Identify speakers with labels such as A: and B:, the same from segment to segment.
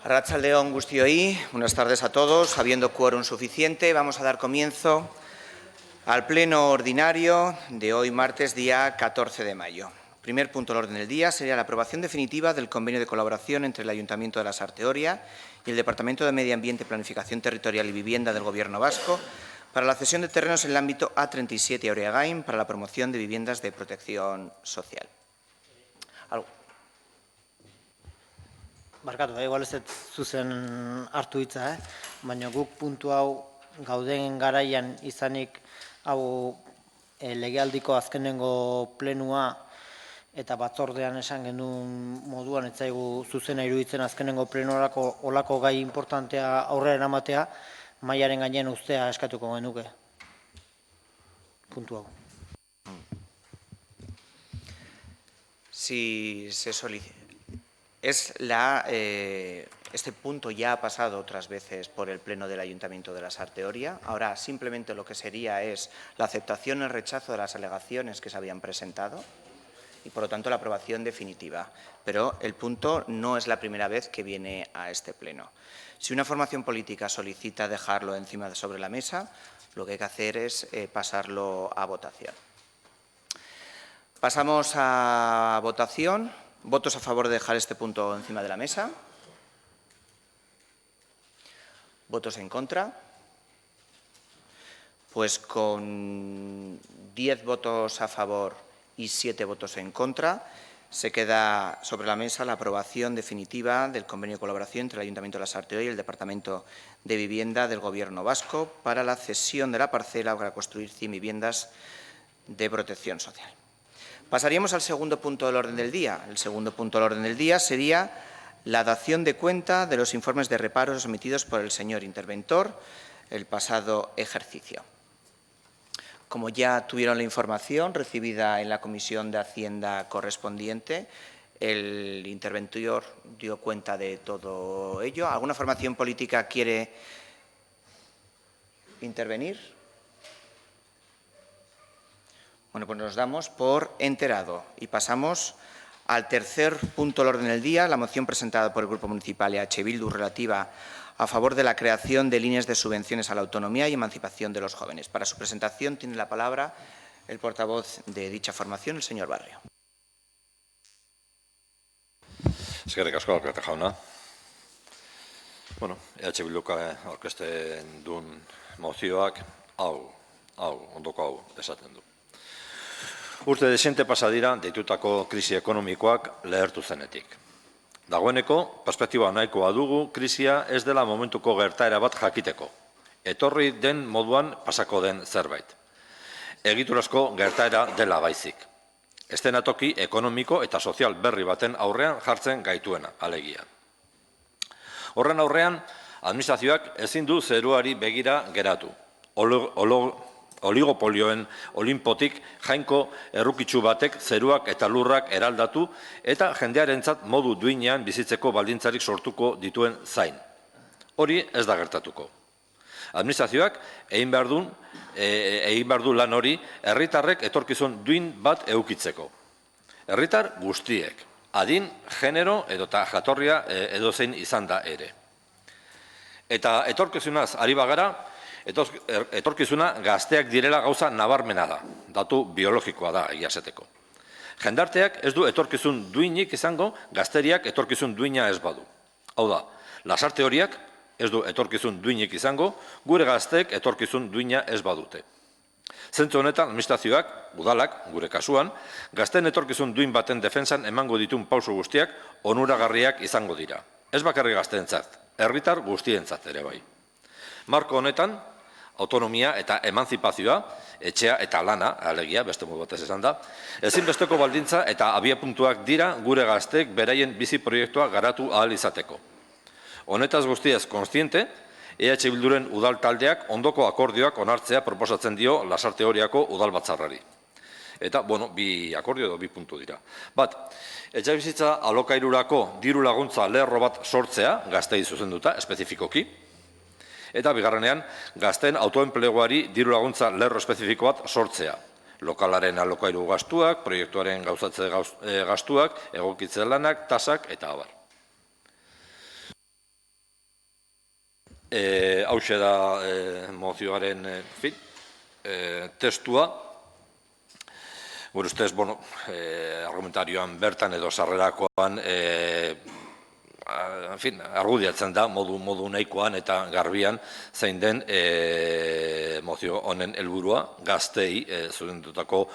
A: Arratsaldeon guztioi, buenas tardes a todos. Habiendo quórum suficiente, vamos a dar comienzo al pleno ordinario de hoy, martes, día 14 de mayo. Primer punto del orden del día sería la aprobación definitiva del convenio de colaboración entre el Ayuntamiento de la Sarteoria y el Departamento de Medio Ambiente, Planificación Territorial y Vivienda del Gobierno vasco para la cesión de terrenos en el ámbito A37 y Auriagain para la promoción de viviendas de protección social. ¿Algo?
B: Barkatu, igual ez zuzen hartu hitza, baina guk puntu hau gauden garaian izanik hau legealdiko azkenengo plenua eta batzordean esan genuen moduan ez zaigu zuzena iruditzen azkenengo plenorako olako gai importantea aurrera eramatea, mailaren gainean uztea eskatuko genuke. Puntu hau.
A: Si se solicita. Este punto ya ha pasado otras veces por el Pleno del Ayuntamiento de la Sarteoria. Ahora simplemente lo que sería es la aceptación o el rechazo de las alegaciones que se habían presentado y, por lo tanto, la aprobación definitiva. Pero el punto no es la primera vez que viene a este Pleno. Si una formación política solicita dejarlo sobre la mesa, lo que hay que hacer es pasarlo a votación. Pasamos a votación. ¿Votos a favor de dejar este punto encima de la mesa? ¿Votos en contra? Pues con 10 votos a favor y 7 votos en contra, se queda sobre la mesa la aprobación definitiva del convenio de colaboración entre el Ayuntamiento de la Sarteoria y el Departamento de Vivienda del Gobierno vasco para la cesión de la parcela para construir 100 viviendas de protección social. Pasaríamos al segundo punto del orden del día. El segundo punto del orden del día sería la dación de cuenta de los informes de reparos emitidos por el señor interventor el pasado ejercicio. Como ya tuvieron la información recibida en la Comisión de Hacienda correspondiente, el interventor dio cuenta de todo ello. ¿Alguna formación política quiere intervenir? Bueno, pues nos damos por enterado y pasamos al tercer punto del orden del día, la moción presentada por el Grupo Municipal EH Bildu relativa a favor de la creación de líneas de subvenciones a la autonomía y emancipación de los jóvenes. Para su presentación tiene la palabra el portavoz de dicha formación, el señor Barrio.
C: Eskerrik asko, alkate jauna. Bueno, EH Bilduk aurkezten duen mozioak ondoko hau esaten du. Urte dezente pasa dira deitutako krisi ekonomikoak lehertu zenetik. Dagoeneko, perspektiba nahikoa dugu, krisia ez dela momentuko gertaera bat jakiteko. Etorri den moduan pasako den zerbait. Egiturazko gertaera dela baizik. Eszenatoki ekonomiko eta sozial berri baten aurrean jartzen gaituena, alegia. Horren aurrean, administrazioak ezin du zeruari begira geratu. Oligopolioen olinpotik jainko errukitsu batek zeruak eta lurrak eraldatu eta jendearentzat modu duinean bizitzeko baldintzarik sortuko dituen zain. Hori ez da gertatuko. Administrazioak egin behar du lan hori herritarrek etorkizun duin bat eukitzeko. Herritar guztiek, adin, genero edota jatorria edozein izan da ere. Eta etorkizunaz ari bagara, etorkizuna gazteak direla gauza nabarmena da, datu biologikoa da egiazeteko. Jendarteak ez du etorkizun duinik izango, gazteriak etorkizun duina ez badu. Hau da, Lasarteoriak ez du etorkizun duinik izango, gure gazteek etorkizun duina ez badute. Zentzu honetan, administrazioak, udalak, gure kasuan, gazten etorkizun duin baten defentsan emango ditun pauso guztiak onuragarriak izango dira. Ez bakarri gazteentzat, herritar guztientzat ere bai. Marko honetan, autonomia eta emantzipazioa, etxea eta lana, alegia, beste modu batez esan da, ezinbesteko baldintza eta abiapuntuak dira gure gazteek beraien bizi proiektua garatu ahal izateko. Honetaz guztiez kontziente, EH Bilduren udal taldeak ondoko akordioak onartzea proposatzen dio Lasarteoriako udal batzarrari. Eta, bueno, bi akordio edo bi puntu dira. Bat, etxebizitza alokairurako diru laguntza lerro bat sortzea, gaztei zuzenduta, espezifikoki. Eta bigarrenean, gazten autoenpleguari diru laguntza lerro espezifiko bat sortzea. Lokalaren alokairu gastuak, proiektuaren gauzatze gastuak, egokitze lanak, tasak eta abar. Hauxe da mozioaren testua. Gure ustez, argumentarioan bertan edo sarrerakoan argudiatzen da modu nahikoan eta garbian zein den mozio honen helburua gaztei zuzendutako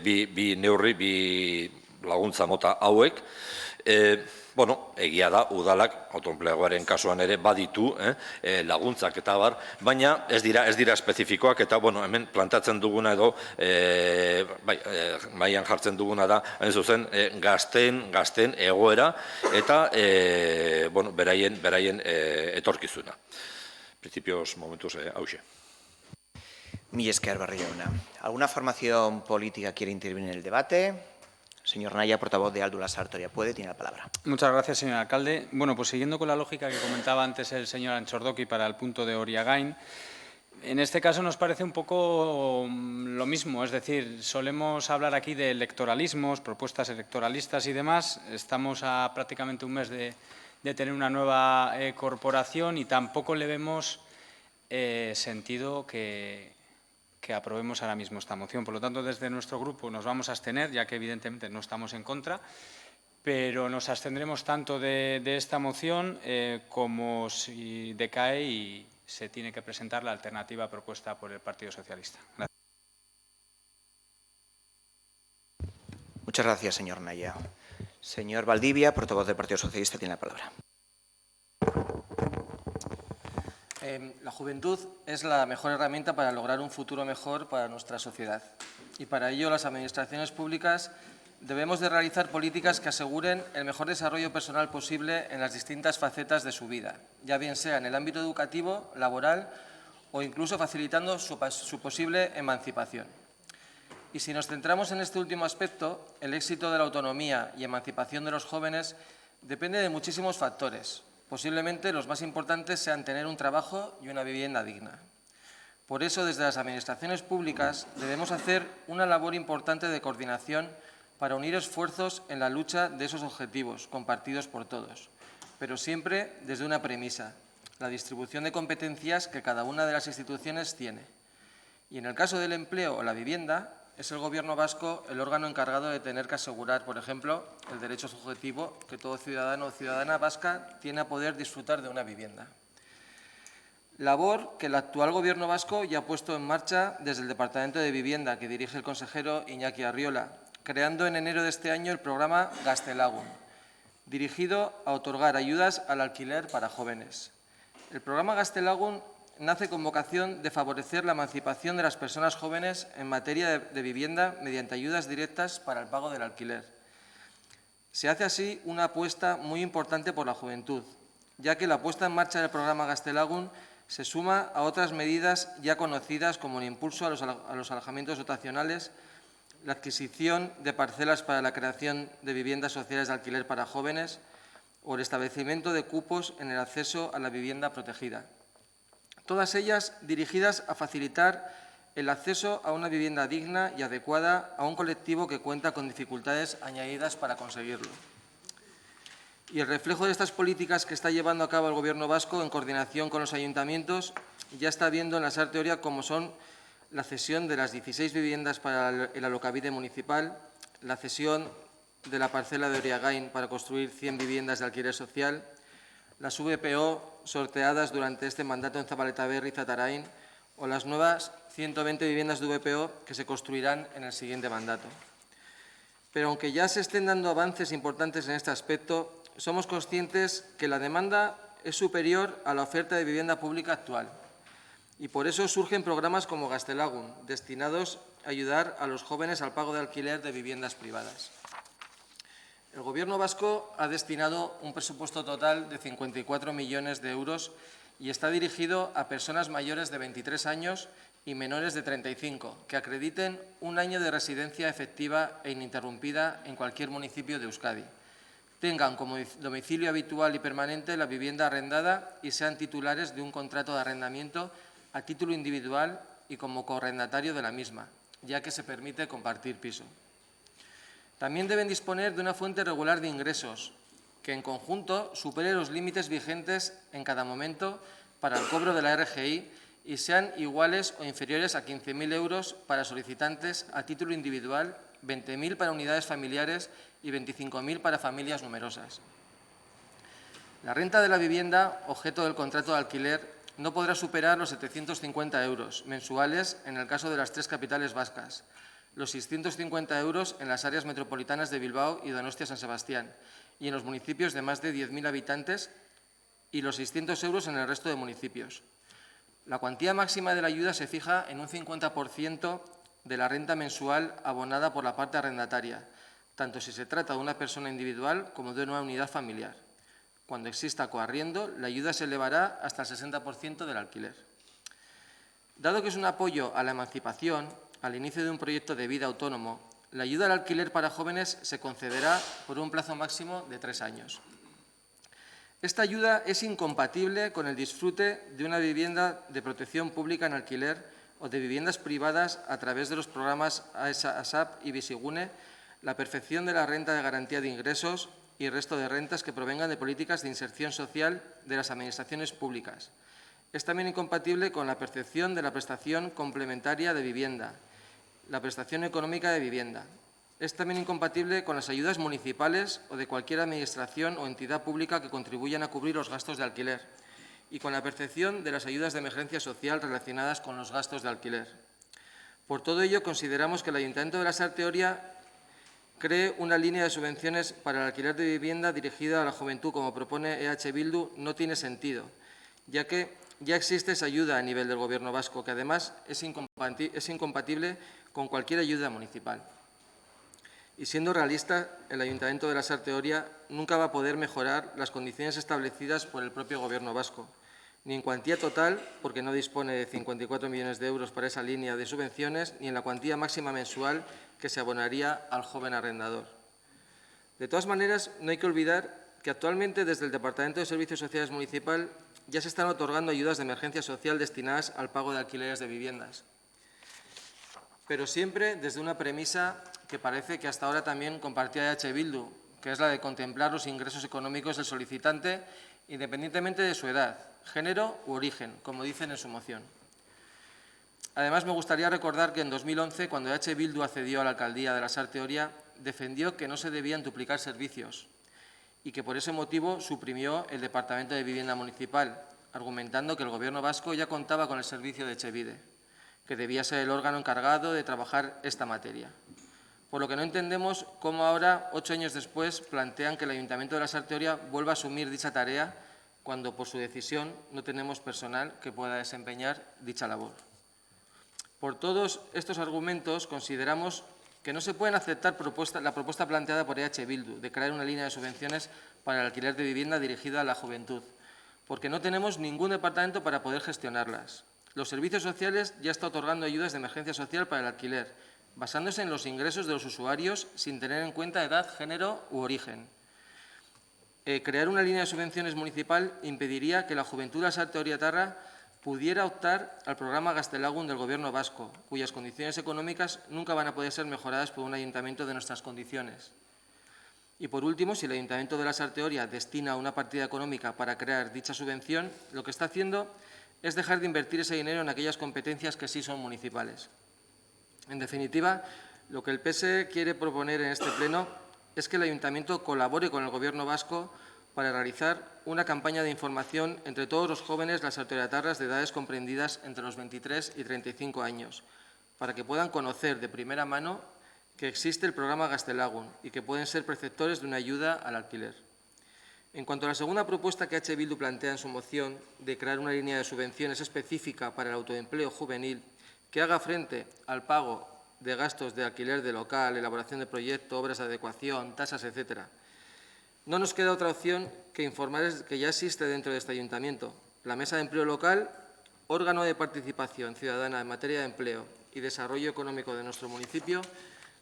C: bi neurri, bi laguntza mota hauek. Egia da, udalak, autoenpleguaren kasuan ere baditu laguntzak eta bar, baina ez dira espezifikoak eta hemen plantatzen duguna edo mailan jartzen duguna da, hain zuzen, gazteen egoera eta beraien etorkizuna. Principios, momentuz, hauxe.
A: Mila esker, Barrio jauna. ¿Alguna formación política quiere intervenir en el debate? Señor Naya, portavoz de Aldula Sartoria, tiene la palabra.
D: Muchas gracias, señor alcalde. Bueno, pues siguiendo con la lógica que comentaba antes el señor Anchordoki para el punto de Oriagain, en este caso nos parece un poco lo mismo, es decir, solemos hablar aquí de electoralismos, propuestas electoralistas y demás. Estamos a prácticamente un mes de tener una nueva corporación y tampoco le vemos sentido que aprobemos ahora mismo esta moción. Por lo tanto, desde nuestro grupo nos vamos a abstener, ya que evidentemente no estamos en contra, pero nos abstendremos tanto de esta moción como si decae y se tiene que presentar la alternativa propuesta por el Partido Socialista. Gracias.
A: Muchas gracias, señor Naya. Señor Valdivia, portavoz del Partido Socialista, tiene la palabra.
E: La juventud es la mejor herramienta para lograr un futuro mejor para nuestra sociedad. Y para ello las administraciones públicas debemos de realizar políticas que aseguren el mejor desarrollo personal posible en las distintas facetas de su vida, ya bien sea en el ámbito educativo, laboral o incluso facilitando su posible emancipación. Y si nos centramos en este último aspecto, el éxito de la autonomía y emancipación de los jóvenes depende de muchísimos factores. Posiblemente los más importantes sean tener un trabajo y una vivienda digna. Por eso, desde las administraciones públicas debemos hacer una labor importante de coordinación para unir esfuerzos en la lucha de esos objetivos compartidos por todos, pero siempre desde una premisa, la distribución de competencias que cada una de las instituciones tiene. Y en el caso del empleo o la vivienda, es el Gobierno vasco el órgano encargado de tener que asegurar, por ejemplo, el derecho subjetivo que todo ciudadano o ciudadana vasca tiene a poder disfrutar de una vivienda. Labor que el actual Gobierno vasco ya ha puesto en marcha desde el Departamento de Vivienda, que dirige el consejero Iñaki Arriola, creando en enero de este año el programa Gaztelagun, dirigido a otorgar ayudas al alquiler para jóvenes. El programa Gaztelagun nace con vocación de favorecer la emancipación de las personas jóvenes en materia de vivienda mediante ayudas directas para el pago del alquiler. Se hace así una apuesta muy importante por la juventud, ya que la puesta en marcha del programa Gaztelagun se suma a otras medidas ya conocidas como el impulso a los alojamientos dotacionales, la adquisición de parcelas para la creación de viviendas sociales de alquiler para jóvenes o el establecimiento de cupos en el acceso a la vivienda protegida. Todas ellas dirigidas a facilitar el acceso a una vivienda digna y adecuada a un colectivo que cuenta con dificultades añadidas para conseguirlo. Y el reflejo de estas políticas que está llevando a cabo el Gobierno vasco en coordinación con los ayuntamientos ya está viendo en la Sarteoria como son la cesión de las 16 viviendas para el alokabide municipal, la cesión de la parcela de Oriagain para construir 100 viviendas de alquiler social, las VPO sorteadas durante este mandato en Zabaleta-Berri y Zatarain o las nuevas 120 viviendas de VPO que se construirán en el siguiente mandato. Pero aunque ya se estén dando avances importantes en este aspecto, somos conscientes que la demanda es superior a la oferta de vivienda pública actual y por eso surgen programas como Gaztelagun, destinados a ayudar a los jóvenes al pago de alquiler de viviendas privadas. El Gobierno vasco ha destinado un presupuesto total de 54 millones de euros y está dirigido a personas mayores de 23 años y menores de 35, que acrediten un año de residencia efectiva e ininterrumpida en cualquier municipio de Euskadi, tengan como domicilio habitual y permanente la vivienda arrendada y sean titulares de un contrato de arrendamiento a título individual y como coarrendatario de la misma, ya que se permite compartir piso. También deben disponer de una fuente regular de ingresos que, en conjunto, supere los límites vigentes en cada momento para el cobro de la RGI y sean iguales o inferiores a 15.000 euros para solicitantes a título individual, 20.000 para unidades familiares y 25.000 para familias numerosas. La renta de la vivienda, objeto del contrato de alquiler, no podrá superar los 750 euros mensuales en el caso de las 3 capitales vascas, los 650 euros en las áreas metropolitanas de Bilbao y Donostia-San Sebastián y en los municipios de más de 10.000 habitantes y los 600 euros en el resto de municipios. La cuantía máxima de la ayuda se fija en un 50% de la renta mensual abonada por la parte arrendataria, tanto si se trata de una persona individual como de una unidad familiar. Cuando exista coarriendo, la ayuda se elevará hasta el 60% del alquiler. Dado que es un apoyo a la emancipación, al inicio de un proyecto de vida autónomo, la ayuda al alquiler para jóvenes se concederá por un plazo máximo de 3 años. Esta ayuda es incompatible con el disfrute de una vivienda de protección pública en alquiler o de viviendas privadas a través de los programas ASAP y Bizigune, la perfección de la renta de garantía de ingresos y el resto de rentas que provengan de políticas de inserción social de las administraciones públicas. Es también incompatible con la percepción de la prestación complementaria de vivienda, la prestación económica de vivienda. Es también incompatible con las ayudas municipales o de cualquier administración o entidad pública que contribuyan a cubrir los gastos de alquiler y con la percepción de las ayudas de emergencia social relacionadas con los gastos de alquiler. Por todo ello, consideramos que el Ayuntamiento de la Sarteoria cree una línea de subvenciones para el alquiler de vivienda dirigida a la juventud, como propone EH Bildu, no tiene sentido, ya que ya existe esa ayuda a nivel del Gobierno vasco, que además es incompatible con cualquier ayuda municipal. Y siendo realista, el Ayuntamiento de la Sarteoria nunca va a poder mejorar las condiciones establecidas por el propio Gobierno vasco, ni en cuantía total, porque no dispone de 54 millones de euros para esa línea de subvenciones, ni en la cuantía máxima mensual que se abonaría al joven arrendador. De todas maneras, no hay que olvidar que actualmente desde el Departamento de Servicios Sociales Municipal ya se están otorgando ayudas de emergencia social destinadas al pago de alquileres de viviendas, pero siempre desde una premisa que parece que hasta ahora también compartía EH Bildu, que es la de contemplar los ingresos económicos del solicitante independientemente de su edad, género u origen, como dicen en su moción. Además, me gustaría recordar que en 2011, cuando EH Bildu accedió a la alcaldía de la Sarteoria, defendió que no se debían duplicar servicios y que por ese motivo suprimió el Departamento de Vivienda Municipal, argumentando que el Gobierno vasco ya contaba con el servicio de Etxebide, que debía ser el órgano encargado de trabajar esta materia. Por lo que no entendemos cómo ahora, 8 años después, plantean que el Ayuntamiento de la Sarteoria vuelva a asumir dicha tarea cuando, por su decisión, no tenemos personal que pueda desempeñar dicha labor. Por todos estos argumentos, consideramos que no se puede aceptar la propuesta planteada por EH Bildu de crear una línea de subvenciones para el alquiler de vivienda dirigida a la juventud, porque no tenemos ningún departamento para poder gestionarlas. Los servicios sociales ya están otorgando ayudas de emergencia social para el alquiler, basándose en los ingresos de los usuarios sin tener en cuenta edad, género u origen. Crear una línea de subvenciones municipal impediría que la juventud de la Sarteoria pudiera optar al programa Gaztelagun del Gobierno vasco, cuyas condiciones económicas nunca van a poder ser mejoradas por un ayuntamiento de nuestras condiciones. Y por último, si el Ayuntamiento de la Sarteoria destina una partida económica para crear dicha subvención, lo que está haciendo es dejar de invertir ese dinero en aquellas competencias que sí son municipales. En definitiva, lo que el PSE quiere proponer en este pleno es que el Ayuntamiento colabore con el Gobierno vasco para realizar una campaña de información entre todos los jóvenes las sarteoriatarras de edades comprendidas entre los 23 y 35 años, para que puedan conocer de primera mano que existe el programa Gaztelagun y que pueden ser preceptores de una ayuda al alquiler. En cuanto a la segunda propuesta que EH Bildu plantea en su moción de crear una línea de subvenciones específica para el autoempleo juvenil que haga frente al pago de gastos de alquiler de local, elaboración de proyecto, obras de adecuación, tasas, etc., no nos queda otra opción que informarles que ya existe dentro de este ayuntamiento la Mesa de Empleo Local, órgano de participación ciudadana en materia de empleo y desarrollo económico de nuestro municipio,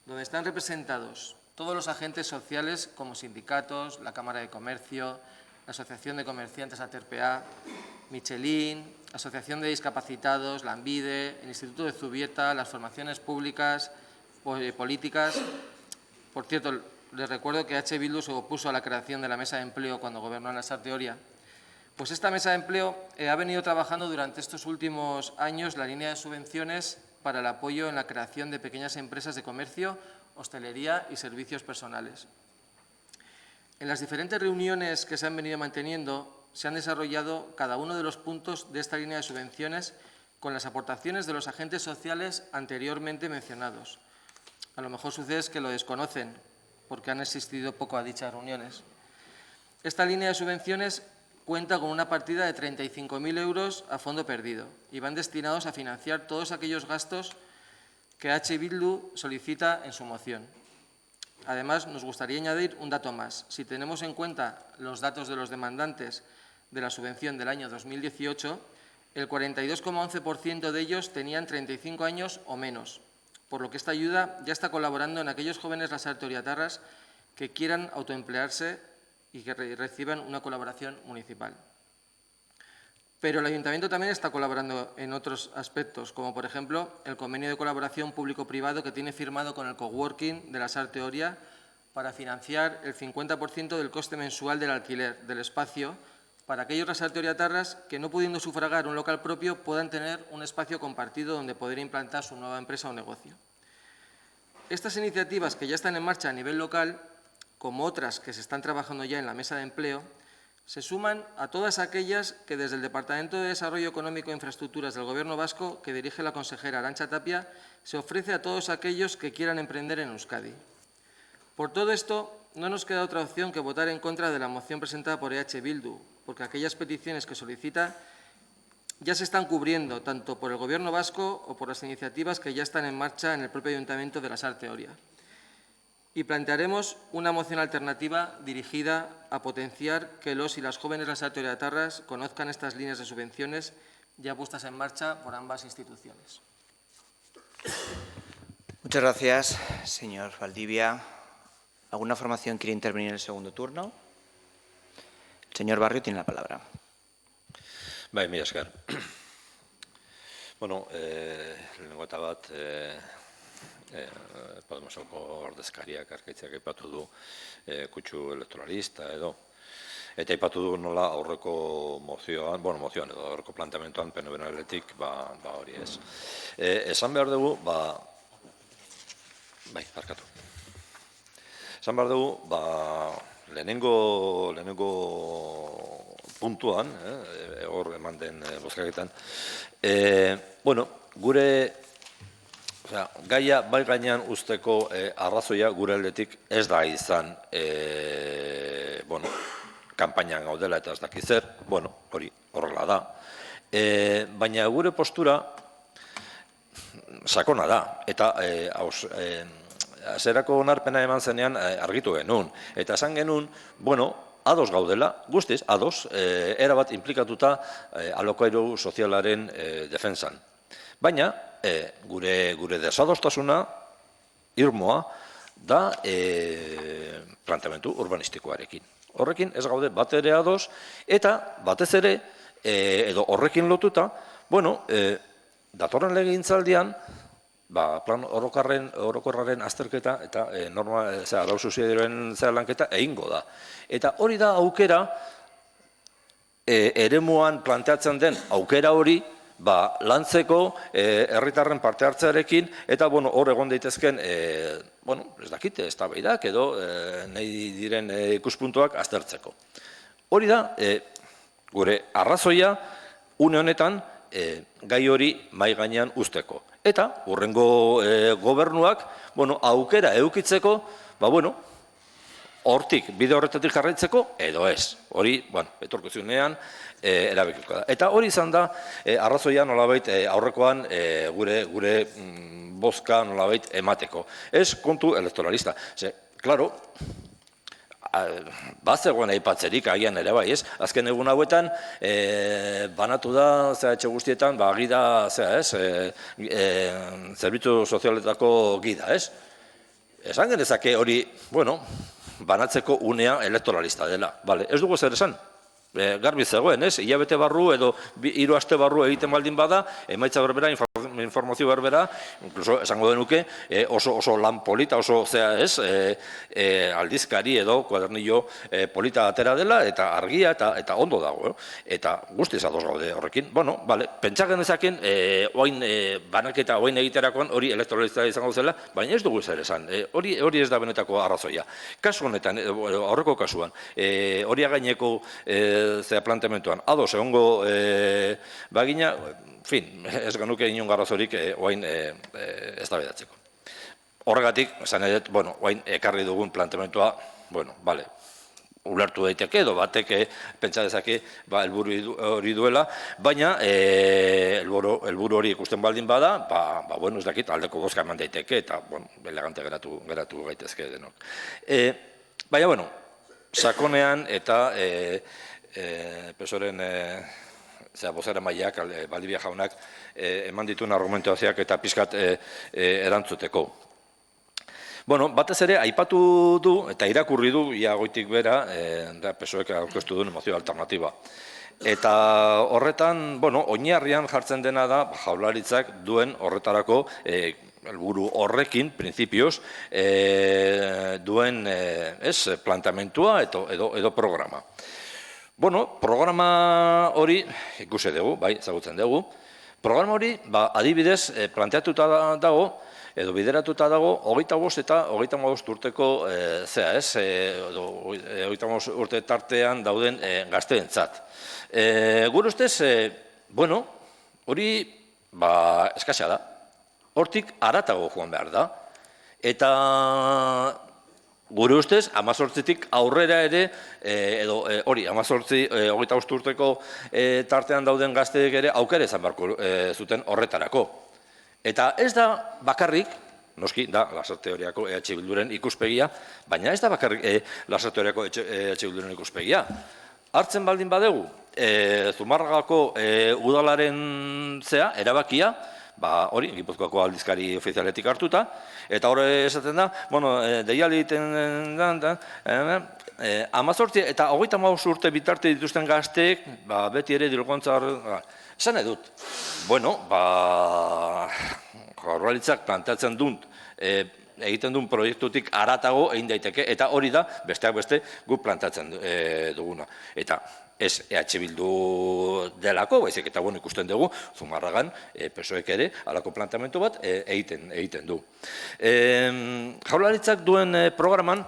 E: donde están representados todos los agentes sociales como sindicatos, la Cámara de Comercio, la Asociación de Comerciantes Aterpea, Michelin, Asociación de Discapacitados, Lanbide, el Instituto de Zubieta, las formaciones públicas, políticas. Por cierto, les recuerdo que EH Bildu se opuso a la creación de la Mesa de Empleo cuando gobernó en la Sarteoria, Pues esta mesa de empleo ha venido trabajando durante estos últimos años la línea de subvenciones para el apoyo en la creación de pequeñas empresas de comercio, hostelería y servicios personales. En las diferentes reuniones que se han venido manteniendo, se han desarrollado cada uno de los puntos de esta línea de subvenciones con las aportaciones de los agentes sociales anteriormente mencionados. A lo mejor sucede que lo desconocen, porque han asistido poco a dichas reuniones. Esta línea de subvenciones cuenta con una partida de 35.000 euros a fondo perdido y van destinados a financiar todos aquellos gastos que H. Bildu solicita en su moción. Además, nos gustaría añadir un dato más. Si tenemos en cuenta los datos de los demandantes de la subvención del año 2018, el 42,11% de ellos tenían 35 años o menos, por lo que esta ayuda ya está colaborando en aquellos jóvenes lasarteoriatarras que quieran autoemplearse y que reciban una colaboración municipal. Pero el Ayuntamiento también está colaborando en otros aspectos, como por ejemplo el convenio de colaboración público-privado que tiene firmado con el coworking de la Sarte Oria para financiar el 50% del coste mensual del alquiler del espacio para aquellos lasarteoriatarras que, no pudiendo sufragar un local propio, puedan tener un espacio compartido donde poder implantar su nueva empresa o negocio. Estas iniciativas que ya están en marcha a nivel local, como otras que se están trabajando ya en la mesa de empleo, se suman a todas aquellas que desde el Departamento de Desarrollo Económico e Infraestructuras del Gobierno vasco, que dirige la consejera Arantxa Tapia, se ofrece a todos aquellos que quieran emprender en Euskadi. Por todo esto, no nos queda otra opción que votar en contra de la moción presentada por EH Bildu, porque aquellas peticiones que solicita ya se están cubriendo tanto por el Gobierno vasco o por las iniciativas que ya están en marcha en el propio Ayuntamiento de la Sarte Oria. Y plantearemos una moción alternativa dirigida a potenciar que los y las jóvenes lasarteoriatarras conozcan estas líneas de subvenciones ya puestas en marcha por ambas instituciones.
A: Muchas gracias, señor Valdivia. ¿Alguna formación quiere intervenir en el segundo turno? El señor Barrio tiene la palabra.
C: Bai, mila esker. Bueno, lehenengo eta bat, Podemoseko ordezkariak Arkaitziak aipatu du kutsu elektoralista edo. Eta aipatu du nola aurreko mozioan, mozioan edo aurreko planteamentoan PNV-netik, hori ez. Esan behar dugu, esan behar dugu, lehenengo puntuan, hor eman den bozkaketan, gure gaia bai gainean usteko arrazoia gure aldetik ez da izan kanpainan gaudela eta ez dakit zer, hori horrela da. Baina gure postura sakona da, eta zerako onarpena eman zenean argitu genuen. Eta esan genuen, ados gaudela, guztiz, ados, erabat implikatuta alokairu sozialaren defentsan. Baina, gure desadostasuna, irmoa, da planteamendu urbanistikoarekin. Horrekin ez gaude bat ere ados, eta batez ere, edo horrekin lotuta, datorren legegintzaldian, plan orokorraren azterketa eta arau sozialaren lanketa egingo da. Eta hori da aukera, eremuan planteatzen den aukera hori, lantzeko herritarren parte hartzearekin, eta hor egon daitezken, ez dakite, eztabaidak edo nahi diren ikuspuntuak aztertzeko. Hori da, gure arrazoia, une honetan, gai hori mai gainean usteko. Eta, hurrengo gobernuak, aukera eukitzeko, hortik, bide horretatik jarraitzeko, edo ez. Hori, etorkizunean, erabikiko da. Eta hori izan da, arrazoia nolabait aurrekoan gure bozka nolabait emateko. Ez kontu elektoralista. Klaro, bazegoen aipatzerik agian ere bai, ez? Azken egun hauetan, banatu da, etxe guztietan, gida, zerbitzu sozialetako gida, ez? Esan genezake hori, banatzeko unea elektoralista dela. Ez dugu zer esan? Garbi zegoen, ez? Hilabete barru edo 3 aste barru egiten baldin bada, emaitza berbera informazio berbera, incluso esango denuke, oso lan polita, oso zea ez, aldizkari edo kuadernillo polita atera dela, eta argia eta ondo dago, eta guztiz ados gaude horrekin. Bueno, bale, pentsaken ezaken, oain banaketa oain egiterakoan hori elektoralista izango zela, baina ez dugu zer esan, hori ez da benetako arrazoia. Kasu honetan, aurreko kasuan, hori gaineko zea planteamentuan, ados egongo bagina, fin, ez genuke inon garrazorik oain ez da bedatzeko. Horregatik, esan edet, bueno, oain ekarri dugun planteamentua, bueno, bale, ulertu daiteke edo batek pentsa dezake helburu hori duela, baina helburu hori ikusten baldin bada, bueno, ez dakit, aldeko bozka eman daiteke, eta, bueno, elegante geratu gaitezke denok. Baina, bueno, sakonean eta PSOEren bozera mailak, Valdivia jaunak, eman dituen argumentazioak eta pixkat erantzuteko. Bueno, batez ere, aipatu du, eta irakurri du, ia goitik bera, PSOEk aurkeztu duen mozio alternatiba. Eta horretan, bueno, oinarrian jartzen dena da, Jaurlaritzak duen horretarako, helburu horrekin, printzipioz, duen planteamentua edo programa. Bueno, programa hori, ikusi dugu, bai, ezagutzen dugu, programa hori, adibidez, planteatuta dago, edo bideratuta dago, 25 eta 35 urteko zea, ez? 35 urte tartean dauden gazteentzat. Gure ustez, bueno, hori eskasa da. Hortik haratago joan behar da. Eta gure ustez, 18tik aurrera ere, edo hori, 18, 25 urteko tartean dauden gazteek ere aukera izan beharko zuten horretarako. Eta ez da bakarrik, noski, da Lasarte Teoriako EH Bilduren ikuspegia, baina ez da bakarrik Lasarte Teoriako EH Bilduren ikuspegia. Hartzen baldin badegu, Zumarragako udalaren zea, erabakia, hori, Gipuzkoako aldizkari ofizialetik hartuta, eta hori esaten da, bueno, deialdi egiten da, 18 eta 35 urte bitarte dituzten gazteek, beti ere dirukontza esan edut. Bueno, Jaurlaritzak planteatzen dut, egiten duen proiektutik haratago egin daiteke, eta hori da, besteak beste, guk planteatzen duguna. Eta ez EH Bildu delako, baizik eta bueno ikusten dugu, Zumarragan, PSOEk ere, halako planteamendu bat egiten du. Jaurlaritzak duen programan,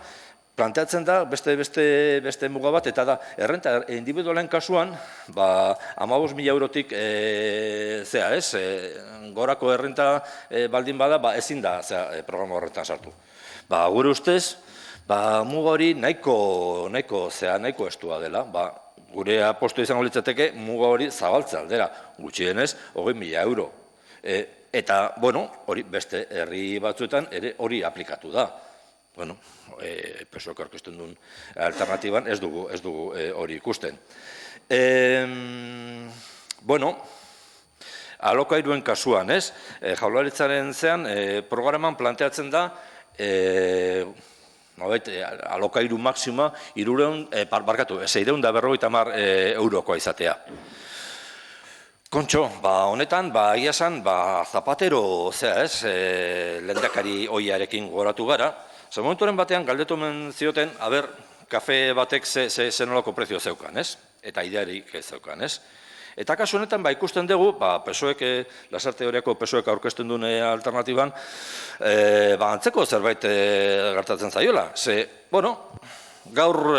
C: planteatzen da beste muga bat, eta da, errenta individualen kasuan, 15.000 eurotik zea, ez, gorako errenta baldin bada, ezin da programa horretan sartu. Gure ustez, muga hori nahiko estua dela, gure apostu izango litzateke muga hori zabaltza aldera, gutxienez, 20.000 euro. Eta, bueno, hori beste herri batzuetan ere hori aplikatu da. Bueno, PSOEk aurkezten duen alternatiban ez dugu hori ikusten. Bueno, alokairuen kasuan, ez? Jaurlaritzaren zean, programan planteatzen da, alokairu maksima 650 eurokoa izatea. Kontxo, honetan, egia esan, Zapatero, zea ez, lehendakari oiarekin goratu gara, momentuaren batean galdetu omen zioten, kafe batek ze nolako prezio zeukan, ez? Eta idearik zeukan, ez? Eta kasu honetan, ikusten dugu, PSOEk, Lasarte Teoriako PSOEk aurkezten duen alternatiban, antzeko zerbait gertatzen zaiola. Ze, bueno, gaur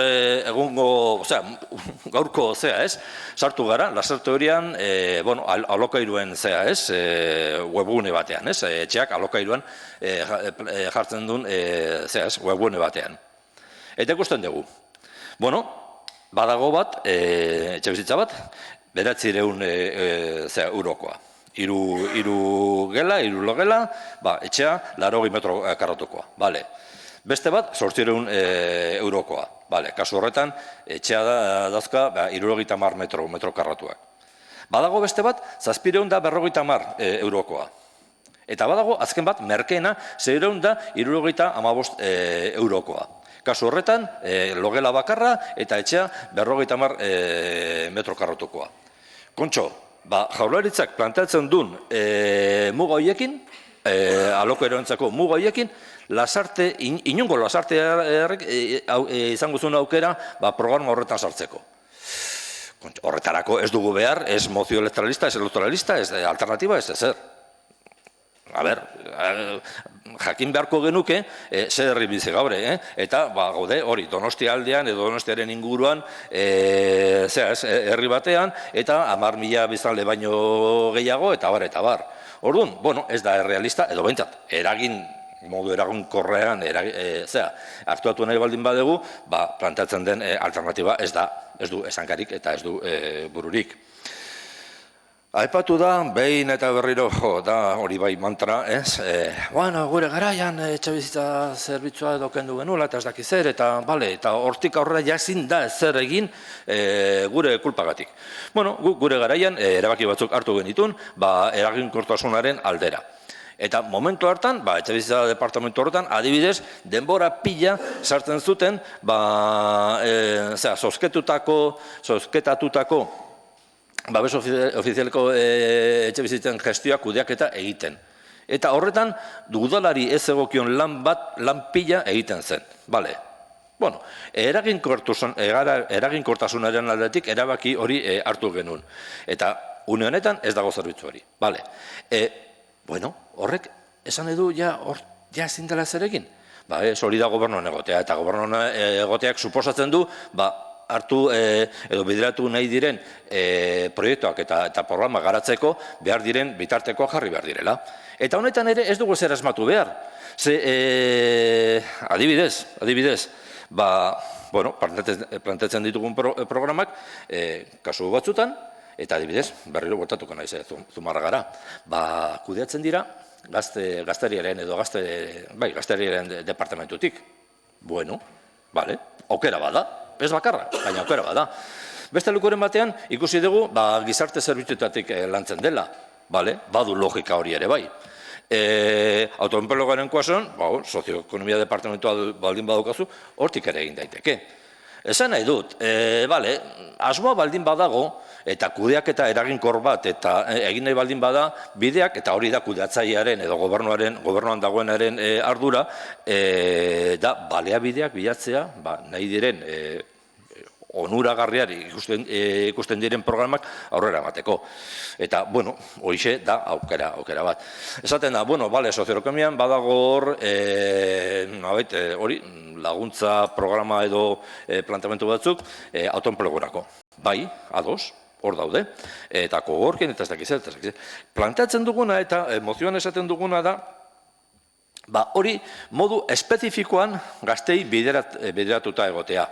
C: gaurko zea, ez? Sartu gara, Lasarte Teorian, alokairuen zea, ez? Webgune batean, ez? Etxeak alokairuan jartzen duen zea, ez? Webgune batean. Eta ikusten dugu. Bueno, badago bat, etxe bizitza bat, 900 eurokoa. Hiru logela, etxea, 80 metro karratukoa. Beste bat, 800 eurokoa. Kasu horretan, etxea dauzka 70 metro karratuak. Badago beste bat, 750 eurokoa. Eta badago, azken bat, merkeena, 675 eurokoa. Kasu horretan, logela bakarra eta etxea 50 metro karratukoa. Kontxo, Jaurlaritzak planteatzen duen muga horiekin, alokaeroentzako muga horiekin, inongo lasarte izango zuen aukera programa horretan sartzeko. Horretarako ez dugu behar, ez mozio electoralista, ez electoralista, ez alternatiba, ez ezer. Jakin beharko genuke, zer herri bizi gaur, eta gaude hori, Donostia aldean edo Donostiaren inguruan, herri batean, eta 10.000 biztanle baino gehiago, eta bar. Orduan, ez da errealista, edo behintzat, modu eraginkorrean aktuatu nahi baldin badegu, planteatzen den alternatiba ez du esankarik eta ez du bururik. Aipatu da, behin eta berriro, da hori bai mantra, gure garaian etxebizitza zerbitzua edo kendu genuela eta ez dakiz zer, eta hortik aurrera jazin da zer egin gure kulpagatik. Gure garaian erabaki batzuk hartu genitun, eraginkortasunaren aldera. Eta momentu hartan, etxebizitza departamentu horretan, adibidez, denbora pila sartzen zuten, zozketatutako babes ofizialeko etxebizitzen gestioa kudeaketa egiten. Eta horretan, udalari ez egokion lan pila egiten zen. Eraginkortasunaren aldetik erabaki hori hartu genuen. Eta une honetan ez dago zerbitzu hori. Horrek, esan edu, ezin dela zer egin? Hori da gobernuan egotea, eta gobernuan egoteak suposatzen du, hartu edo bideratu nahi diren proiektuak eta programa garatzeko behar diren bitartekoa jarri behar direla. Eta honetan ere ez dugu zer asmatu behar. Adibidez, planteatzen ditugun programak, kasu batzutan, eta adibidez, berriro botatuko naiz Zumarragara, kudeatzen dira gazteriaren edo gazteriaren departamentutik. Aukera bada, ez bakarra, baina aukera bada. Beste lekuren batean, ikusi dugu, gizarte zerbitzuetatik lantzen dela, badu logika hori ere bai. Autoenplegaren kasuan, sozioekonomia departamentua baldin badukazu, hortik ere egin daiteke. Esan nahi dut, asmoa baldin badago, eta kudeaketa eraginkor bat, eta egin nahi baldin bada, bideak, eta hori da kudeatzailearen edo gobernuan dagoenaren ardura, da baliabideak bilatzea, nahi diren onuragarriari ikusten diren programak aurrera emateko. Eta, horixe da aukera bat. Esaten da, sozioekonomian badago hor, hori, laguntza programa edo planteamendu batzuk autoenplegurako. Bai, ados, hor daude, eta kogorkin eta ez dakiz. Planteatzen duguna eta mozioan esaten duguna da, hori modu espezifikoan gaztei bideratuta egotea.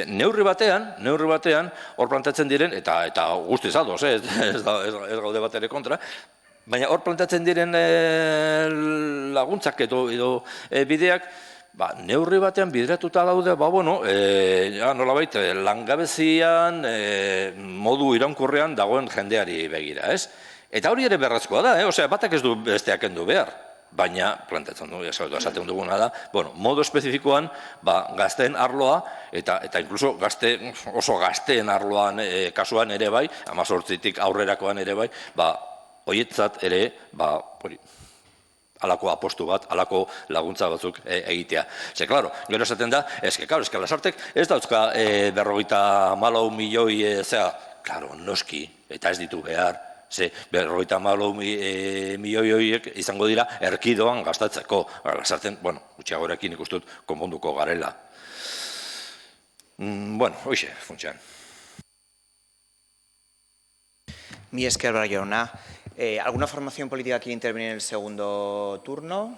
C: Neurri batean, hor planteatzen diren, eta guztiz ados, ez gaude bat ere kontra, baina hor planteatzen diren laguntzak edo bideak, neurri batean bideratuta daude, nolabait, langabezian, modu iraunkorrean dagoen jendeari begira, ez? Eta hori ere berrazkoa da, batak ez du besteak kendu behar, baina planteatzen du, esaten duguna da, modu espezifikoan, gazteen arloa, eta inkluso oso gazteen arloan kasuan ere bai, 18tik aurrerakoan ere bai, horietzat ere, alako apostu bat, alako laguntza batzuk egitea. Klaro, gero esaten da, lasartek ez dauzka 54 milioi, klaro, noski, eta ez ditu behar, 54 milioi horiek izango dira erkidoan gastatzeko. Lasarten, gutxiagorekin ikustut konponduko garela. Hoxe, funtsean.
A: Mi esker, Barrio jauna. ¿Alguna formación política quiere intervenir en el segundo turno?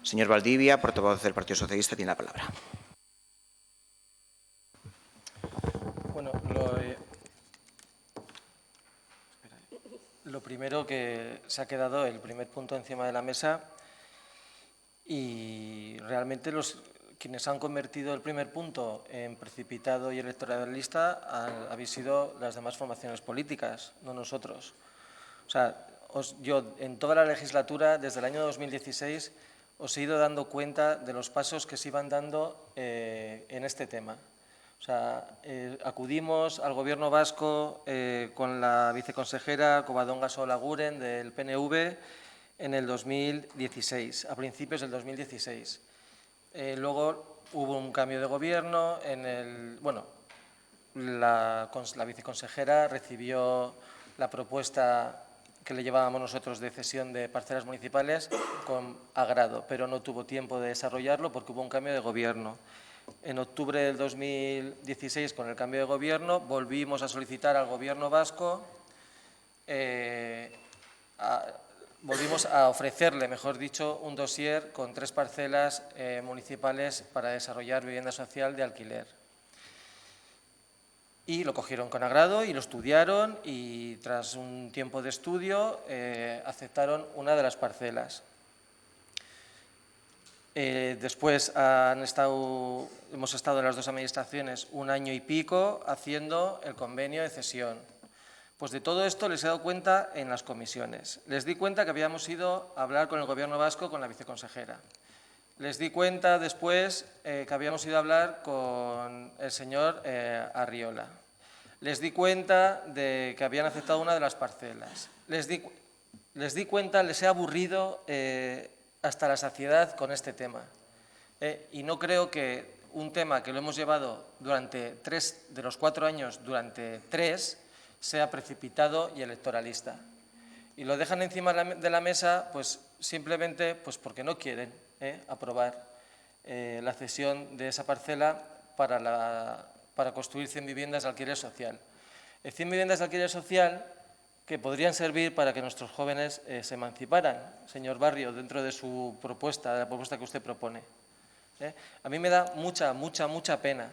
A: Señor Valdivia, portavoz del Partido Socialista, tiene la palabra.
E: Lo primero que se ha quedado el primer punto encima de la mesa y realmente quienes han convertido el primer punto en precipitado y electoralista habéis sido las demás formaciones políticas, no nosotros. Yo en toda la legislatura, desde el año 2016, os he ido dando cuenta de los pasos que se iban dando en este tema. O sea, acudimos al Gobierno vasco con la viceconsejera Covadonga Solaguren del PNV en el 2016, a principios del 2016. Luego hubo un cambio de gobierno, la viceconsejera recibió la propuesta que le llevábamos nosotros de cesión de parcelas municipales con agrado, pero no tuvo tiempo de desarrollarlo porque hubo un cambio de gobierno. En octubre del 2016, con el cambio de gobierno, volvimos a solicitar al Gobierno vasco, volvimos a ofrecerle, mejor dicho, un dossier con 3 parcelas municipales para desarrollar vivienda social de alquiler. Y lo cogieron con agrado y lo estudiaron y, tras un tiempo de estudio, aceptaron una de las parcelas. Después hemos estado en las 2 administraciones 1 año y pico haciendo el convenio de cesión. Pues de todo esto les he dado cuenta en las comisiones. Les di cuenta que habíamos ido a hablar con el Gobierno vasco, con la viceconsejera. Les di cuenta después que habíamos ido a hablar con el señor Arriola. Les di cuenta de que habían aceptado una de las parcelas. Les di cuenta, les he aburrido hasta la saciedad con este tema. Y no creo que un tema que lo hemos llevado durante 3 de los 4 años, durante 3, sea precipitado y electoralista. Y lo dejan encima de la mesa pues simplemente pues porque no quieren aprobar la cesión de esa parcela para construir 100 viviendas de alquiler social. 100 viviendas de alquiler social que podrían servir para que nuestros jóvenes se emanciparan, señor Barrio, dentro de su propuesta, de la propuesta que usted propone. A mí me da mucha pena,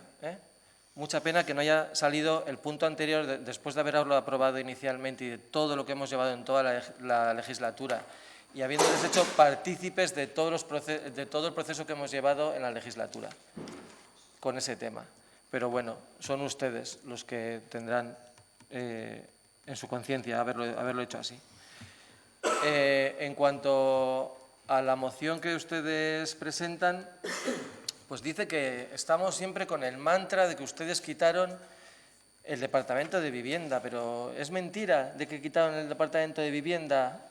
E: mucha pena que no haya salido el punto anterior, después de haberlo aprobado inicialmente y de todo lo que hemos llevado en toda la legislatura, y habiéndoles hecho partícipes de todo el proceso que hemos llevado en la legislatura con ese tema. Pero bueno, son ustedes los que tendrán en su conciencia haberlo hecho así. En cuanto a la moción que ustedes presentan, pues dice que estamos siempre con el mantra de que ustedes quitaron el Departamento de Vivienda, pero es mentira de que quitaron el Departamento de Vivienda.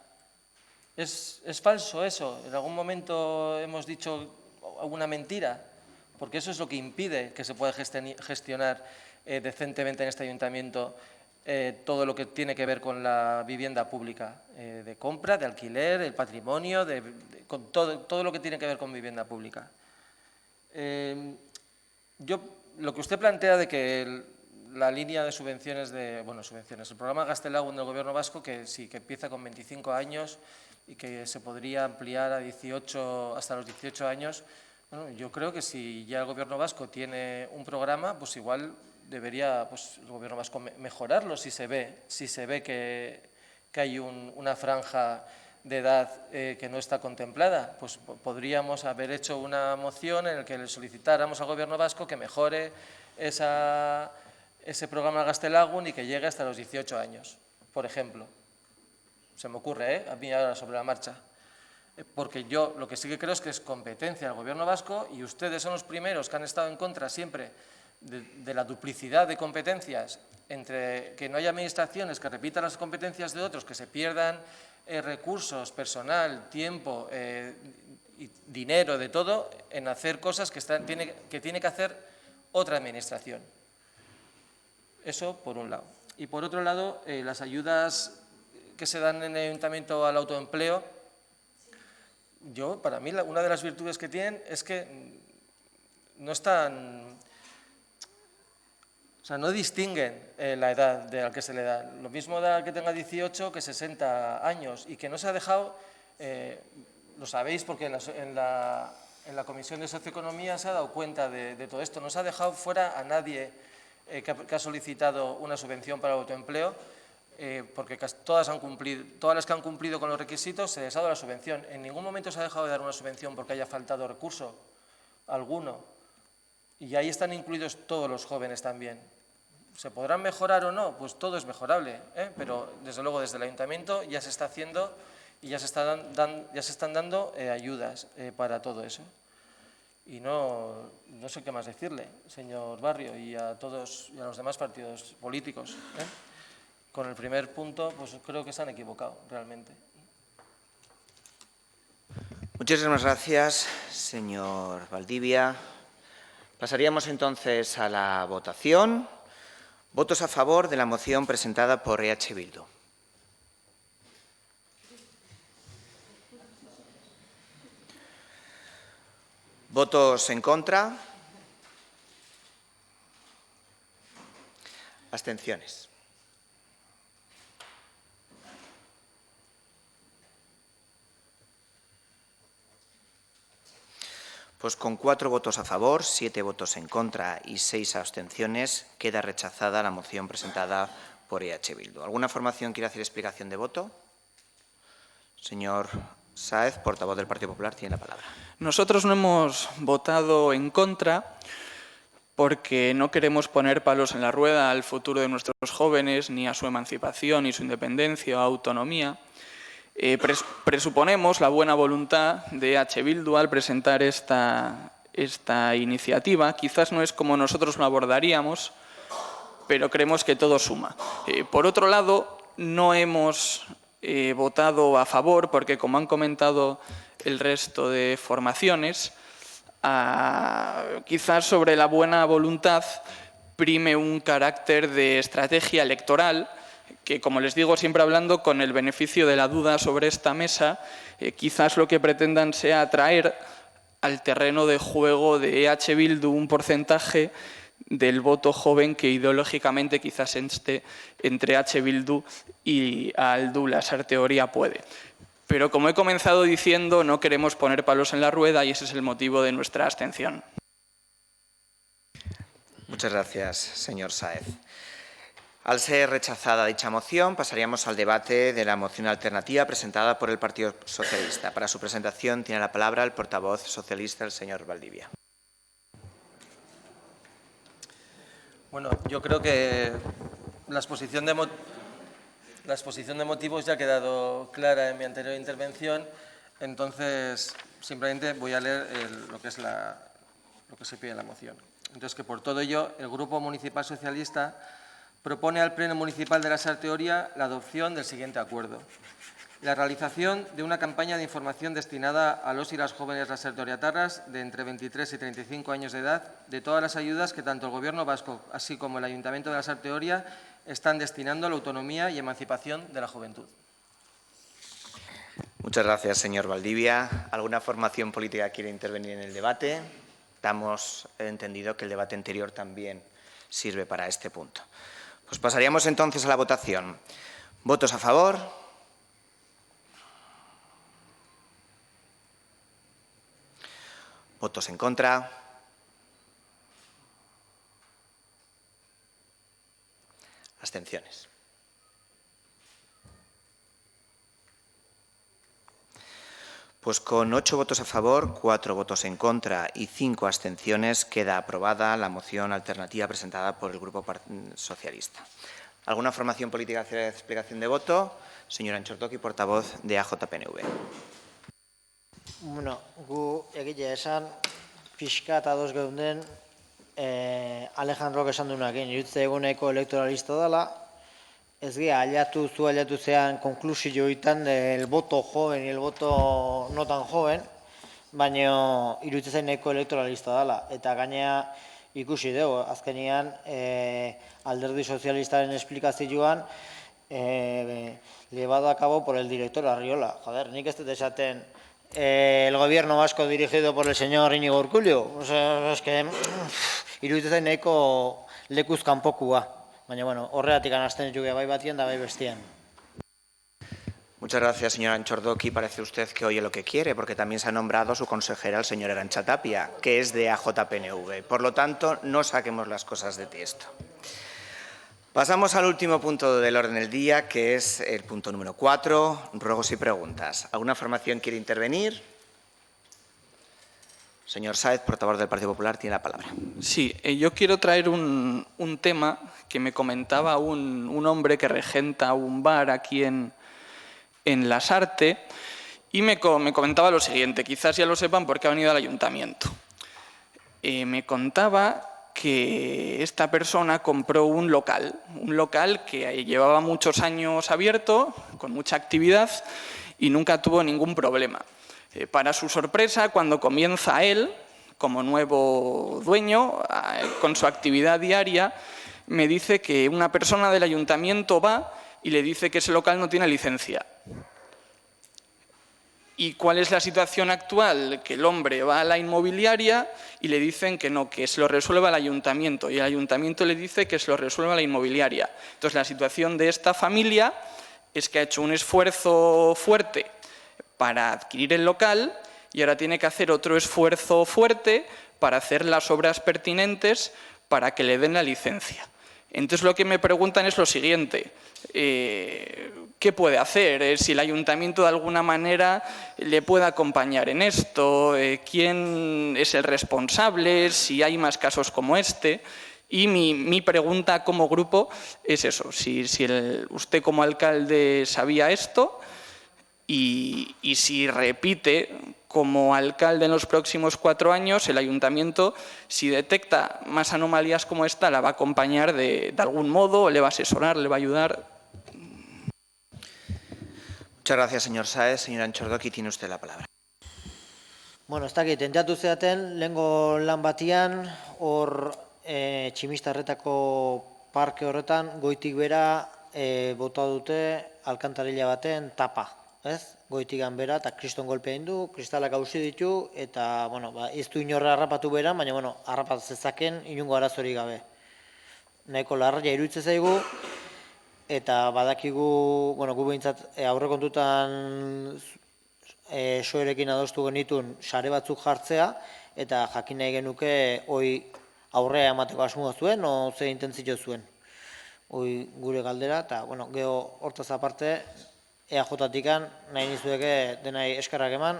E: Es falso eso. En algún momento hemos dicho alguna mentira, porque eso es lo que impide que se pueda gestionar decentemente en este ayuntamiento todo lo que tiene que ver con la vivienda pública, de compra, de alquiler, el patrimonio, con todo lo que tiene que ver con vivienda pública. Lo que usted plantea de que la línea de subvenciones, el programa Gaztelagun del Gobierno vasco, que sí, que empieza con 25 años y que se podría ampliar a 18, hasta los 18 años, bueno, yo creo que si ya el Gobierno vasco tiene un programa, pues igual debería el Gobierno vasco mejorarlo si se ve que hay una franja de edad que no está contemplada. Pues podríamos haber hecho una moción en la que le solicitáramos al Gobierno vasco que mejore ese programa Gaztelagun y que llegue hasta los 18 años, por ejemplo. Se me ocurre, a mí ahora sobre la marcha. Porque yo lo que sí que creo es que es competencia del Gobierno vasco y ustedes son los primeros que han estado en contra siempre de la duplicidad de competencias, entre que no haya administraciones que repitan las competencias de otros, que se pierdan recursos, personal, tiempo, y dinero, de todo, en hacer cosas que tiene que hacer otra administración. Eso por un lado. Y por otro lado, las ayudas que se dan en el ayuntamiento al autoempleo, para mí, una de las virtudes que tienen es que no están... O sea, no distinguen la edad de la que se le da. Lo mismo da que tenga 18 que 60 años y que no se ha dejado, lo sabéis porque en la Comisión de Socioeconomía se ha dado cuenta de todo esto, no se ha dejado fuera a nadie que ha solicitado una subvención para el autoempleo, porque todas las que han cumplido con los requisitos se les ha dado la subvención. En ningún momento se ha dejado de dar una subvención porque haya faltado recurso alguno. Y ahí están incluidos todos los jóvenes también. ¿Se podrán mejorar o no? Pues todo es mejorable, pero desde luego desde el ayuntamiento ya se está haciendo y ya se están dando ayudas para todo eso. Y no sé qué más decirle, señor Barrio, y a todos y a los demás partidos políticos. Con el primer punto, pues creo que se han equivocado realmente.
A: Muchísimas gracias, señor Valdivia. Pasaríamos entonces a la votación. Votos a favor de la moción presentada por EH Bildu. ¿Votos en contra? ¿Abstenciones? Pues con 4 votos a favor, 7 votos en contra y 6 abstenciones, queda rechazada la moción presentada por EH Bildu. ¿Alguna formación quiere hacer explicación de voto? Señor Sáez, portavoz del Partido Popular, tiene la palabra.
F: Nosotros no hemos votado en contra porque no queremos poner palos en la rueda al futuro de nuestros jóvenes, ni a su emancipación, ni su independencia o autonomía. Presuponemos la buena voluntad de EH Bildu al presentar esta iniciativa. Quizás no es como nosotros lo abordaríamos, pero creemos que todo suma. Por otro lado, no hemos votado a favor porque, como han comentado el resto de formaciones, quizás sobre la buena voluntad prime un carácter de estrategia electoral que, como les digo, siempre hablando con el beneficio de la duda sobre esta mesa, quizás lo que pretendan sea atraer al terreno de juego de EH Bildu un porcentaje del voto joven que ideológicamente quizás esté entre EH Bildu y Aldu Lasarte Oria puede. Pero como he comenzado diciendo, no queremos poner palos en la rueda y ese es el motivo de nuestra abstención.
A: Muchas gracias, señor Sáez. Al ser rechazada dicha moción, pasaríamos al debate de la moción alternativa presentada por el Partido Socialista. Para su presentación tiene la palabra el portavoz socialista, el señor Valdivia.
E: Bueno, yo creo que la exposición de motivos ya ha quedado clara en mi anterior intervención, entonces simplemente voy a leer lo que se pide en la moción. Entonces, que por todo ello, el Grupo Municipal Socialista propone al Pleno Municipal de Lasarte Oria la adopción del siguiente acuerdo. La realización de una campaña de información destinada a los y las jóvenes lasarteoriatarras de entre 23 y 35 años de edad de todas las ayudas que tanto el Gobierno vasco así como el Ayuntamiento de Lasarte Oria están destinando a la autonomía y emancipación de la juventud.
A: Muchas gracias, señor Valdivia. ¿Alguna formación política quiere intervenir en el debate? Damos entendido que el debate anterior también sirve para este punto. Pues pasaríamos entonces a la votación. ¿Votos a favor? ¿Votos en contra? ¿Abstenciones? Pues con 8 votos a favor, 4 votos en contra y 5 abstenciones queda aprobada la moción alternativa presentada por el Grupo Socialista. ¿Alguna formación política hace explicación de voto? Señor Antxortoki, portavoz de AJPNV.
B: Bueno, gu egitea esan, pixka eta ados geunden Alejandrok esan duenakin, irutze eguneko elektoralista dela, ez gira, zu zean konklusioetan del voto joven y el voto no tan joven, baina irutze zaineko elektoralista dela. Eta gainea ikusi dugu, azkenean alderdi sozialistaren esplikazioan llevado a cabo por el director Arriola. Joder, nik ez dut esaten el gobierno vasco dirigido por el señor Íñigo Urkullu. O sea, es que iruditzen zain nahiko lekuz kanpokua. Baina, bueno, horregatik hasten juge bai batien da bai bestean.
A: Muchas gracias, señor Antxortoki. Parece usted que oye lo que quiere, porque también se ha nombrado su consejera, el señor Arantxa Tapia, que es de AJPNV. Por lo tanto, no saquemos las cosas de tiesto. Pasamos al último punto del orden del día, que es el punto número 4, ruegos y preguntas. ¿Alguna formación quiere intervenir? Señor Sáez, portavoz del Partido Popular, tiene la palabra.
F: Sí, yo quiero traer un tema que me comentaba un hombre que regenta un bar aquí en Lasarte y me comentaba lo siguiente, quizás ya lo sepan porque ha venido al ayuntamiento. me contaba que esta persona compró un local que llevaba muchos años abierto, con mucha actividad, y nunca tuvo ningún problema. Para su sorpresa, cuando comienza él, como nuevo dueño, con su actividad diaria, me dice que una persona del ayuntamiento va y le dice que ese local no tiene licencia. ¿Y cuál es la situación actual? Que el hombre va a la inmobiliaria y le dicen que no, que se lo resuelva el ayuntamiento, y el ayuntamiento le dice que se lo resuelva la inmobiliaria. Entonces, la situación de esta familia es que ha hecho un esfuerzo fuerte para adquirir el local y ahora tiene que hacer otro esfuerzo fuerte para hacer las obras pertinentes para que le den la licencia. Entonces, lo que me preguntan es lo siguiente: ¿qué puede hacer? Si el ayuntamiento de alguna manera le puede acompañar en esto, quién es el responsable, si hay más casos como este. Y mi pregunta como grupo es eso: si usted como alcalde sabía esto y si repite como alcalde en los próximos 4 años, el ayuntamiento, si detecta más anomalías como esta, la va a acompañar de algún modo, le va a asesorar, le va a ayudar.
A: Muchas gracias, señor Sáez. Señora Antxordoki, tiene usted la palabra.
B: Bueno, ez dakit, enteatu zeaten, lehengo lan batian, hor Tximistarretako parke horretan, goitik bera bota dute alkantarilla baten tapa, ez? Goitikan bera, eta kriston golpea egin du, kristalak hausi ditu, eta, bueno, ez du inorra harrapatu bera, baina, bueno, harrapat zezaken inungo arazorik gabe. Nahiko larria iruditzen zaigu, eta badakigu, bueno, gu behintzat aurrekontutan soerekin adostu genitun sare batzuk jartzea, eta jakin nahi genuke hoi aurrea emateko asmoa zuen, o ze intentzio zuen. Hoi gure galdera, eta, bueno, geho hortaz aparte, EAJ-tikan nahi nizueke denai eskarrak eman,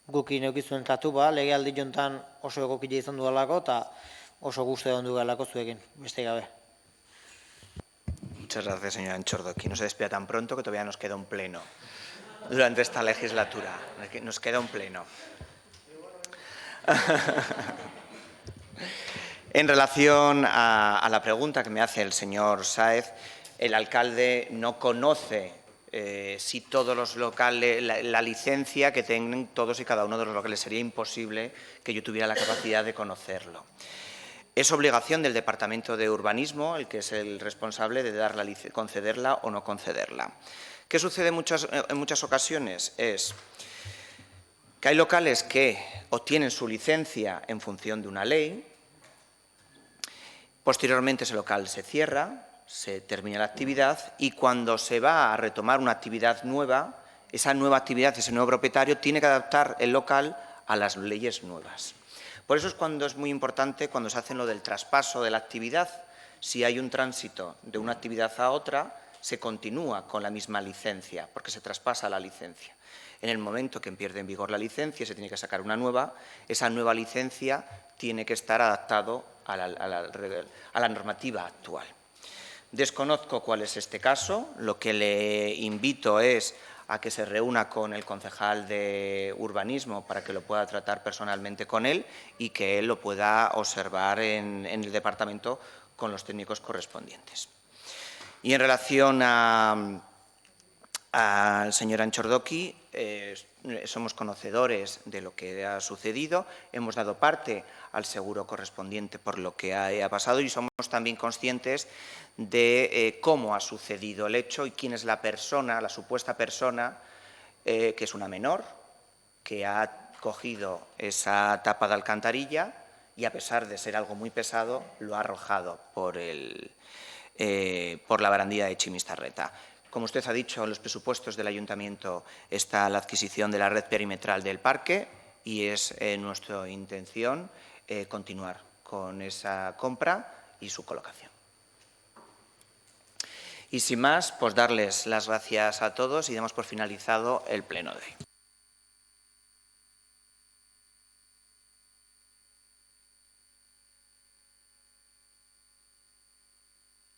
B: guki neukizuen katu legealdi jontan oso egokile izan dudalako, eta oso guzti egon dugalako zuekin, beste gabe.
A: Muchas gracias, señora Antxordoki. No se despida tan pronto que todavía nos queda un pleno durante esta legislatura. Nos queda un pleno. En relación a la pregunta que me hace el señor Sáez, el alcalde no conoce si todos los locales, la licencia que tengan todos y cada uno de los locales. Sería imposible que yo tuviera la capacidad de conocerlo. Es obligación del Departamento de Urbanismo, el que es el responsable de concederla o no concederla. ¿Qué sucede en muchas ocasiones? Es que hay locales que obtienen su licencia en función de una ley, posteriormente ese local se cierra, se termina la actividad y cuando se va a retomar una actividad nueva, esa nueva actividad, ese nuevo propietario tiene que adaptar el local a las leyes nuevas. Por eso es cuando es muy importante cuando se hace lo del traspaso de la actividad. Si hay un tránsito de una actividad a otra, se continúa con la misma licencia, porque se traspasa la licencia. En el momento que pierde en vigor la licencia, se tiene que sacar una nueva, esa nueva licencia tiene que estar adaptado a la normativa actual. Desconozco cuál es este caso, lo que le invito es a que se reúna con el concejal de urbanismo para que lo pueda tratar personalmente con él y que él lo pueda observar en el departamento con los técnicos correspondientes. Y en relación al señor Antxordoki, somos conocedores de lo que ha sucedido, hemos dado parte al seguro correspondiente por lo que ha pasado y somos también conscientes de cómo ha sucedido el hecho y quién es la persona, la supuesta persona, que es una menor, que ha cogido esa tapa de alcantarilla y a pesar de ser algo muy pesado, lo ha arrojado por la barandilla de Tximistarreta. Como usted ha dicho, en los presupuestos del Ayuntamiento está la adquisición de la red perimetral del parque y es nuestra intención continuar con esa compra y su colocación. Y sin más, pues darles las gracias a todos y damos por finalizado el pleno de hoy.